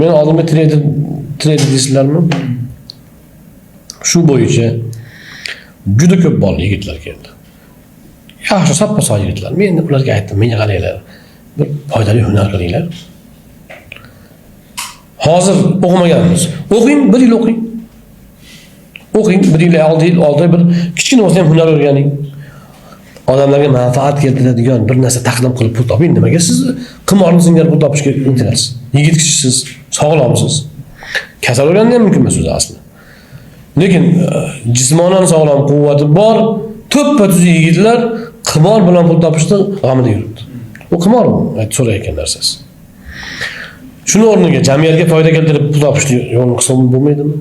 Men oldimga trader deysizlarmi? Shu bo'yicha juda ko'p bolalar yigitlar keldi. Yaxshi soppa-sog' yigitlar. Men ularga aytdim, menga qaranglar. Bir foydali hunar qilinglar. Hozir o'qimaganmiz. O'qing, 1 yil o'qing. O'qing, 1 yil, 6 yil, bir kichkina bo'lsa ham hunar o'rganing. Odamlarga manfaat keltiradigan bir narsa taqdim qilib pul toping. Nimaga siz qimorni singari pul topishga intilasiz? Yigit kishisiz, sog'lomsiz. Kasal o'rganish ham mumkin emas o'zi aslida. Lekin jismonan sog'lom, quvvati bor, to'ppa-tuz yigitlar qimor bilan pul topishni g'amida yuribdi. Bu qimor so'rayotgan narsasi. Shuni o'rniga jamiyatga foyda keltirib pul topishni yo'lini qilsa bo'lmaydimi?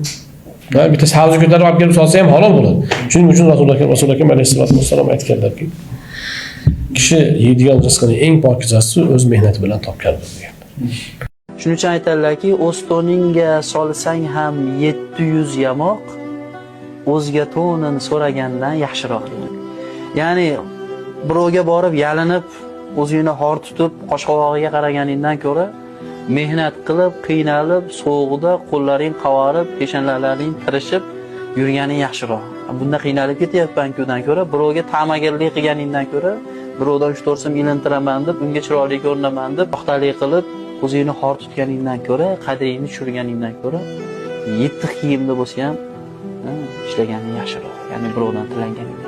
Bitta savzi ko'tarib olib kelib solsa ham halol bo'ladi. Shuning uchun Rasululloh akam alayhisolatu vassalom aytganlarki, kishi yeydigan rizqining eng pokizasi o'z mehnati bilan topgandir deganlar. Shuning uchun aytadilarki, o'z to'ningga solsang ham 700 yamoq, o'zga to'nini so'ragandan yaxshiroq. Ya'ni birovga borib yalinib, o'zingni xor tutib, qosh-qovog'iga qaraganingdan ko'ra, mehnat qilib, qiynalib, sovuqda qo'llaring qavarib, peshonalaring tirishib yurganing yaxshiroq. Bunda qiynalib ketyapman-kudan ko'ra, birovga ta'magarlik qilganingdan ko'ra, birovdan 3-4 so'm ilintiraman deb, unga chiroyli ko'rinaman deb, paxtalik qilib, o'zingni xor tutganingdan ko'ra, qadringni tushirganingdan ko'ra, 7 kiyimda bo'lsa ham ishlaganing yaxshiroq. Ya'ni birovdan tilanganingdan.